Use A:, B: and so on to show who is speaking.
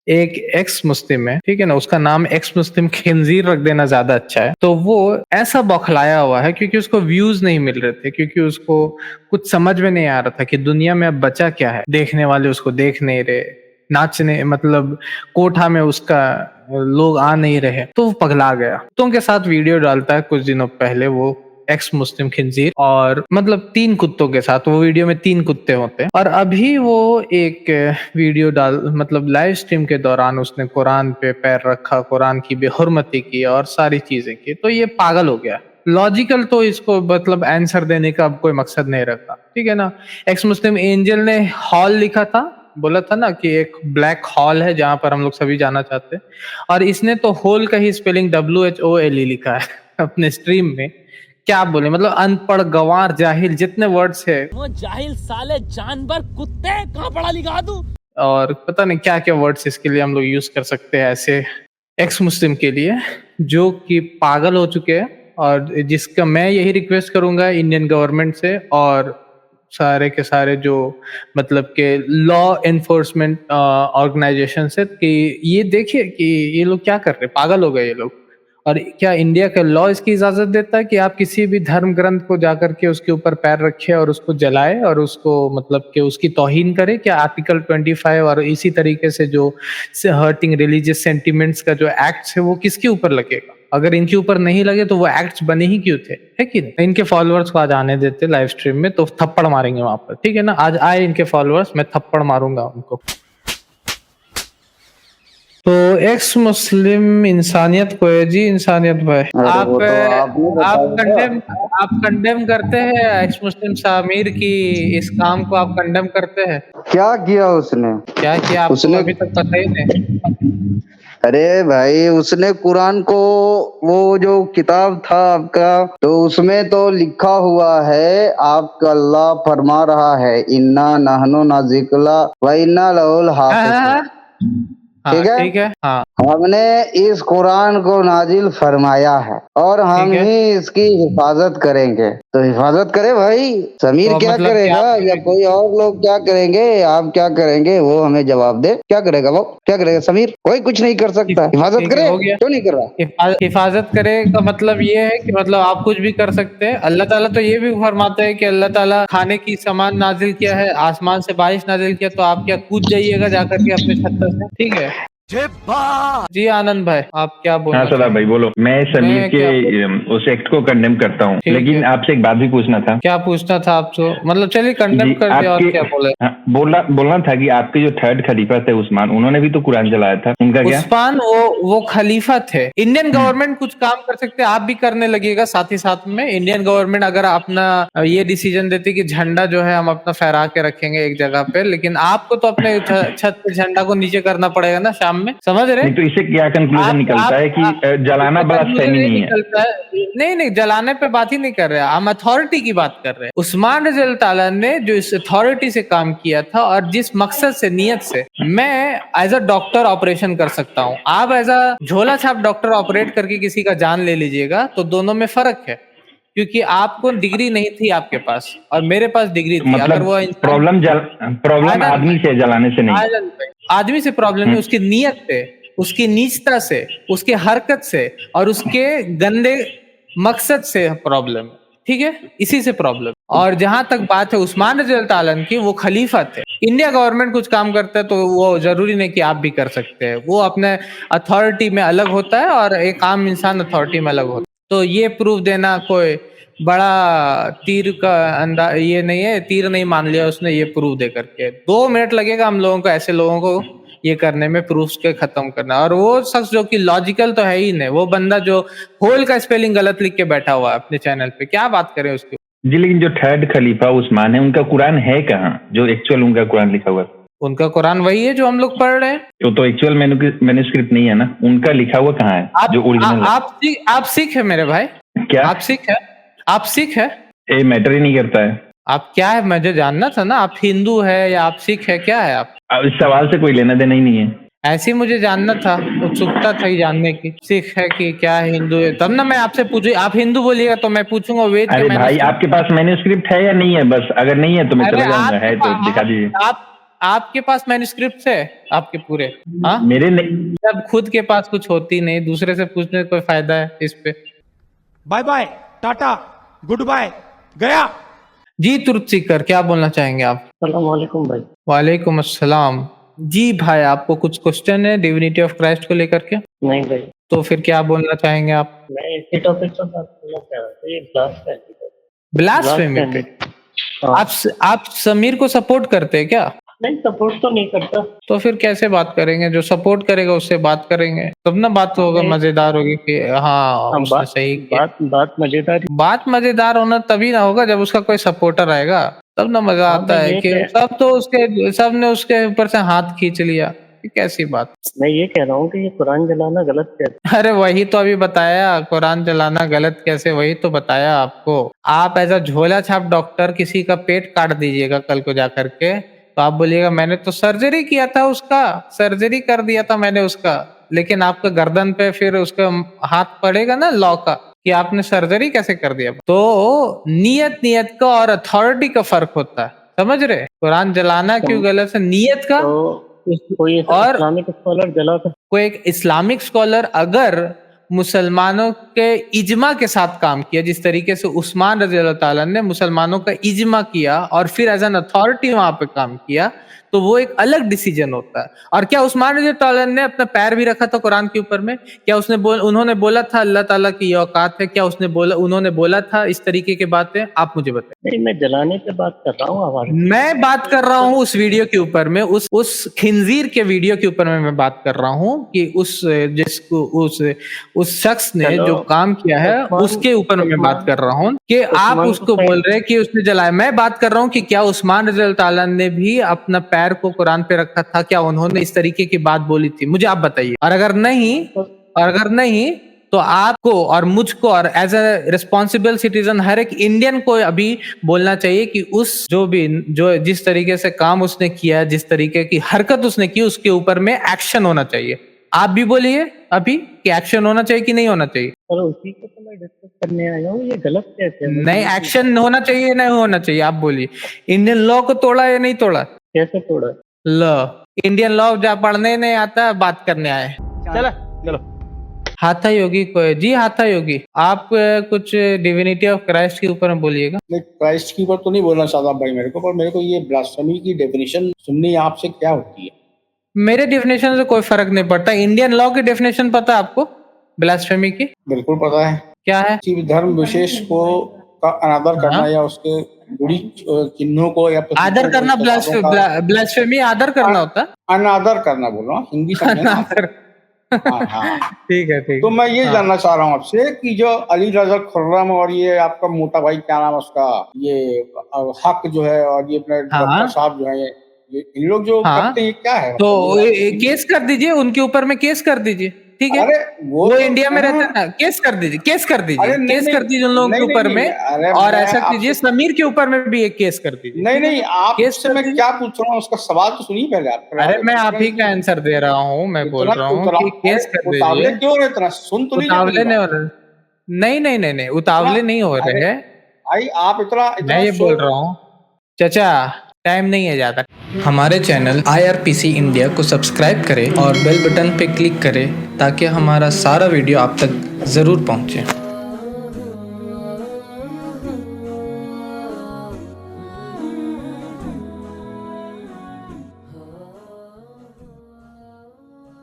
A: एक एक्स मुस्लिम है, ठीक है ना, उसका नाम एक्स मुस्लिम खिंजीर रख देना ज्यादा अच्छा है। तो वो ऐसा बौखलाया हुआ है क्योंकि उसको व्यूज नहीं मिल रहे थे, क्योंकि उसको कुछ समझ में नहीं आ रहा था कि दुनिया में अब बचा क्या है। देखने वाले उसको देख नहीं रहे, नाचने मतलब कोठा में उसका लोग आ नहीं रहे, तो वो पगला गया। कुत्तों के साथ वीडियो डालता है कुछ दिनों पहले वो एक्स मुस्लिम खिंजीर, और मतलब 3 कुत्तों के साथ। वो वीडियो में 3 कुत्ते होते हैं, और अभी वो एक वीडियो डाल मतलब लाइव स्ट्रीम के दौरान उसने कुरान पे पैर रखा, कुरान की बेहुरमती की और सारी चीजें की। तो ये पागल हो गया। लॉजिकल तो इसको मतलब आंसर देने का अब कोई मकसद नहीं रखा, ठीक है ना। एक्स मुस्लिम एंजल ने हॉल लिखा था, बोला था ना कि एक ब्लैक हॉल है जहां पर हम लोग सभी जाना चाहते हैं, और इसने तो होल का ही स्पेलिंग WHOLE लिखा है अपने स्ट्रीम में। क्या बोले, मतलब अनपढ़ गंवार जाहिल जितने वर्ड्स है,
B: वो जाहिल साले जानवर कुत्ते कहाँ पढ़ा लिखा तू,
A: और पता नहीं क्या क्या वर्ड्स इसके लिए हम लोग यूज कर सकते हैं ऐसे एक्स मुस्लिम के लिए, जो कि पागल हो चुके हैं। और जिसका मैं यही रिक्वेस्ट करूंगा इंडियन गवर्नमेंट से और सारे के सारे जो मतलब के लॉ एनफोर्समेंट ऑर्गेनाइजेशन से, कि ये देखिए कि ये लोग क्या कर रहे हैं, पागल हो गए ये लोग। और क्या इंडिया का लॉ इसकी इजाजत देता है कि आप किसी भी धर्म ग्रंथ को जाकर के उसके ऊपर पैर रखे और उसको जलाए और उसको मतलब कि उसकी तौहीन करे? क्या आर्टिकल 25 और इसी तरीके से जो हर्टिंग रिलीजियस सेंटिमेंट्स का जो एक्ट है वो किसके ऊपर लगेगा? अगर इनके ऊपर नहीं लगे तो वो एक्ट्स बने ही क्यों थे, है कि नहीं? इनके फॉलोअर्स को आज आने देते लाइव स्ट्रीम में, तो थप्पड़ मारेंगे वहां पर, ठीक है ना। आज आए इनके फॉलोअर्स, मैं थप्पड़ मारूंगा उनको। तो एक्स मुस्लिम इंसानियत को है जी, इंसानियत भाई। आप कंडेम करते हैं एक्स मुस्लिम शामिर की इस काम को, आप कंडेम करते हैं?
C: क्या किया उसने?
A: क्या किया आपको
C: उसने
A: अभी तक पता ही नहीं?
C: अरे भाई, उसने कुरान को, वो जो किताब था आपका, तो उसमें तो लिखा हुआ है, आपका अल्लाह फरमा रहा है इन्ना नहनु नाजिकला व इन्ना लहुल हाफिज़ून। ठीक है,
A: ठीक है, हाँ।
C: हमने इस कुरान को नाजिल फरमाया है और हम ही इसकी हिफाजत करेंगे। तो हिफाजत करे भाई, समीर
A: तो
C: क्या
A: मतलब
C: करेगा या कोई और लोग क्या करेंगे, आप क्या करेंगे, वो हमें जवाब दे। क्या करेगा वो, क्या करेगा समीर? कोई कुछ नहीं कर सकता। हिफाजत करे, क्यों नहीं कर रहा?
A: हिफाजत करे का मतलब ये है कि मतलब आप कुछ भी कर सकते हैं। अल्लाह ताला तो ये भी फरमाता है कि अल्लाह ताला खाने की सामान नाजिल किया है, आसमान से बारिश नाजिल किया, तो आप क्या कूद जाइएगा जाकर के अपने छत से, ठीक है जी। आनंद भाई आप क्या बोलना?
D: हाँ सदा भाई बोलो। मैं समीर के उस एक्ट को कंडेम करता हूँ, लेकिन आपसे एक बात भी पूछना था।
A: क्या पूछना था आपको? मतलब चलिए कंडेम कर दिया, और क्या बोले?
D: बोलना था कि आपके जो थर्ड खलीफा थे उस्मान, उन्होंने भी तो कुरान जलाया था, उनका क्या?
A: उस्मान वो खलीफा थे। इंडियन गवर्नमेंट कुछ काम कर सकते हैं, आप भी करने लगेगा साथ ही साथ में। इंडियन गवर्नमेंट अगर अपना ये डिसीजन देती कि झंडा जो है हम अपना फहरा के रखेंगे एक जगह पे, लेकिन आपको तो अपने छत पे झंडा को नीचे करना पड़ेगा ना शाम में, समझ रहे?
D: तो इससे क्या कंक्लूजन निकलता है कि जलाना ब्लास्फेमी नहीं है?
A: नहीं, जलाने पे बात ही नहीं कर रहे, हम अथॉरिटी की बात कर रहे हैं। उस्मान रज़ी अल्लाह ताला ने जो इस अथॉरिटी से काम किया था और जिस मकसद से, नियत से, मैं एज अ डॉक्टर ऑपरेशन कर सकता हूँ, आप एज अ झोला छाप डॉक्टर ऑपरेट करके किसी का जान ले लीजिएगा, तो दोनों में फर्क है। क्योंकि आपको डिग्री नहीं थी आपके पास और मेरे पास डिग्री थी।
D: मतलब
A: अगर वो
D: प्रॉब्लम आदमी से, जलाने से नहीं।
A: आदमी से प्रॉब्लम है, उसकी नीयत से, उसकी नीचता से, उसके हरकत से और उसके गंदे मकसद से प्रॉब्लम, ठीक है, इसी से प्रॉब्लम। और जहां तक बात है उस्मान रज़ी अल्लाह ताला की, वो खलीफा थे। इंडिया गवर्नमेंट कुछ काम करता है तो वो जरूरी नहीं कि आप भी कर सकते हैं। वो अपने अथॉरिटी में अलग होता है और एक आम इंसान अथॉरिटी में अलग होता है। तो ये प्रूफ देना कोई बड़ा तीर का ये नहीं है, तीर नहीं मान लिया उसने ये प्रूफ दे करके। 2 मिनट लगेगा हम लोगों को, ऐसे लोगों को ये करने में, प्रूफ के खत्म करना। और वो शख्स जो कि लॉजिकल तो है ही नहीं, वो बंदा जो होल का स्पेलिंग गलत लिख के बैठा हुआ है अपने चैनल पे, क्या बात करें उसकी?
D: जी, लेकिन जो थर्ड खलीफा उस्मान है, उनका कुरान है कहाँ, जो एक्चुअल उनका कुरान लिखा हुआ है?
A: उनका कुरान वही है जो हम लोग पढ़ रहे हैं।
D: तो एक्चुअल मैन्युस्क्रिप्ट नहीं है ना, उनका लिखा हुआ कहाँ है? जो ओरिजिनल
A: आप सिख है मेरे भाई?
D: क्या
A: आप सिख है? आप सिख है?
D: ये मैटर ही नहीं करता है।
A: आप क्या है मुझे जानना था ना, आप हिंदू है या आप सिख है, क्या है आप?
D: इस सवाल से कोई लेना देना ही नहीं है।
A: ऐसे ही मुझे जानना था, उत्सुकता था जानने की, सिख है कि क्या है, हिंदू है, तब ना मैं आपसे पूछू। आप हिंदू बोलिएगा तो मैं पूछूंगा वेद के
D: भाई आपके पास मैन्युस्क्रिप्ट है या नहीं है? बस अगर नहीं है तो मैं चला जाऊंगा, है तो दिखा दीजिए।
A: आपके पास मैन्युस्क्रिप्ट है आपके पूरे? हाँ,
D: मेरे नहीं।
A: जब खुद के पास कुछ होती नहीं, दूसरे से पूछने का कोई फायदा है इस पे?
E: Bye bye, tata, goodbye, गया।
A: जी तुर्क सीकर, क्या बोलना चाहेंगे आप?
F: अस्सलाम वालेकुम भाई।
A: वालेकुम अस्सलाम। जी भाई, आपको कुछ क्वेश्चन है डिविनिटी ऑफ क्राइस्ट को लेकर के?
F: नहीं भाई,
A: तो फिर क्या बोलना चाहेंगे आप?
F: मैं इसी टॉपिक पर बात करना चाह रहा था, ये ब्लास्फेमी।
A: ब्लास्फेमी पे
F: हाँ।
A: आप समीर को सपोर्ट करते हैं क्या?
F: नहीं, सपोर्ट तो नहीं करता।
A: तो फिर कैसे बात करेंगे? जो सपोर्ट करेगा उससे बात करेंगे तब ना बात होगा,
F: नहीं।
A: मजेदार होगी कि हाँ उसने
F: बात
A: सही किया।
F: बात मजेदार।
A: बात मजेदार होना तभी ना होगा जब उसका कोई सपोर्टर आएगा, तब ना मजा
F: हाँ,
A: आता
F: मैं
A: है
F: ये
A: कि
F: कह-
A: सब ने उसके ऊपर से हाथ खींच लिया। ये कैसी बात?
F: मैं ये कह रहा हूँ कि ये कुरान जलाना गलत कैसे?
A: अरे वही तो अभी बताया, कुरान जलाना गलत कैसे, वही तो बताया आपको। आप ऐसा झोला छाप डॉक्टर किसी का पेट काट दीजिएगा कल को जाकर के, तो आप बोलिएगा मैंने तो सर्जरी किया था, उसका सर्जरी कर दिया था मैंने उसका, लेकिन आपका गर्दन पे फिर उसका हाथ पड़ेगा ना लॉ का कि आपने सर्जरी कैसे कर दिया। तो नियत का और अथॉरिटी का फर्क होता है, समझ रहे? कुरान जलाना क्यों गलत है? नियत का।
F: तो कोई
A: और
F: इस्लामिक स्कॉलर जला था?
A: कोई एक इस्लामिक स्कॉलर अगर मुसलमानों के इजमा के साथ काम किया, जिस तरीके से उस्मान रजी अल्लाह ताला ने मुसलमानों का इजमा किया और फिर एज एन अथॉरिटी वहां पे काम किया, तो वो एक अलग डिसीजन होता है। और क्या उस्मान रजी अल्लाह ताला ने अपना पैर भी रखा था कुरान के ऊपर में? क्या उन्होंने बोला था अल्लाह ताला की ये औकात है? क्या उन्होंने बोला था इस तरीके की बातें? आप मुझे बताइए।
F: नहीं, मैं जलाने पे बात कर रहा हूँ हमारे।
A: मैं बात कर रहा हूँ उस वीडियो के ऊपर में, उस खिंजीर के वीडियो के ऊपर में मैं बात कर रहा हूँ कि उस शख्स ने
F: चलो,
A: जो काम किया है उसके ऊपर में मैं बात कर रहा हूँ कि आप उसको बोल रहे हैं कि उसने जलाया। मैं बात कर रहा हूँ कि क्या उस्मान रज़ी अल्लाह ताला ने भी अपना पैर को कुरान पे रखा था? क्या उन्होंने इस तरीके की बात बोली थी? मुझे आप बताइए। और अगर नहीं तो आपको और मुझको और एज अ रिस्पॉन्सिबल सिटीजन हर एक इंडियन को अभी बोलना चाहिए कि जिस तरीके से काम उसने किया, जिस तरीके की हरकत उसने की, उसके ऊपर में एक्शन होना चाहिए। आप भी बोलिए अभी कि एक्शन होना चाहिए कि नहीं होना चाहिए?
F: और उसी को तो मैं डिस्कस करने आया हूँ, ये गलत कैसे है?
A: नहीं, एक्शन होना चाहिए नहीं होना चाहिए? आप बोलिए। इंडियन लॉ को तोड़ा या नहीं तोड़ा?
F: कैसे तोड़ा?
A: लॉ, इंडियन लॉ जहाँ पढ़ने नहीं आता बात करने आए।
E: चलो
A: हाथा योगी को है जी। हाथा योगी, आप कुछ डिविनिटी ऑफ क्राइस्ट के ऊपर में बोलिएगा।
G: मैं क्राइस्ट के ऊपर तो नहीं बोलना चाहता भाई मेरे को, पर मेरे को ये ब्लास्फेमी की डेफिनेशन सुननी है आपसे, क्या होती है?
A: मेरे डेफिनेशन से कोई फर्क नहीं पड़ता। इंडियन लॉ की डेफिनेशन पता है आपको ब्लास्फेमी की?
G: बिल्कुल पता है।
A: क्या है?
G: किसी भी धर्म विशेष को का अनादर करना या उसके गुड़ी चिन्हों को या
A: आदर करना ब्लास्फेमी आदर करना होता है।
G: अनादर करना बोल रहा हूँ, हिंदी समझे ना? हाँ हाँ
A: ठीक है ठीक।
G: तो मैं ये जानना चाह रहा हूँ आपसे कि जो अली रज़ा खुर्रम और ये आपका मोटा भाई क्या नाम है उसका, ये हक जो है और ये अपने डॉक्टर साहब जो है, ये इन लोग जो करते हैं क्या है?
A: तो केस कर दीजिए उनके ऊपर में, केस कर दीजिए, ठीक है?
G: अरे
A: वो इंडिया में रहते हैं ना, केस कर दीजिए केस कर दीजिए उन लोगों के ऊपर में। और ऐसा कीजिए समीर के ऊपर में भी एक केस कर दीजिए।
G: नहीं आपसे मैं क्या पूछ रहा हूँ, उसका सवाल तो सुनिए पहले आप।
A: अरे मैं आप ही का आंसर दे रहा हूँ, मैं बोल रहा हूँ कि केस कर दीजिए।
G: क्यों रहे इतना? सुन तो
A: उतावले नहीं हो रहे। नहीं उतावले नहीं हो रहे हैं
G: भाई, आप इतना
A: मैं ये बोल रहा हूँ चाचा, टाइम नहीं है ज्यादा। हमारे चैनल IRPC इंडिया को सब्सक्राइब करें और बेल बटन पे क्लिक करें ताकि हमारा सारा वीडियो आप तक जरूर पहुंचे।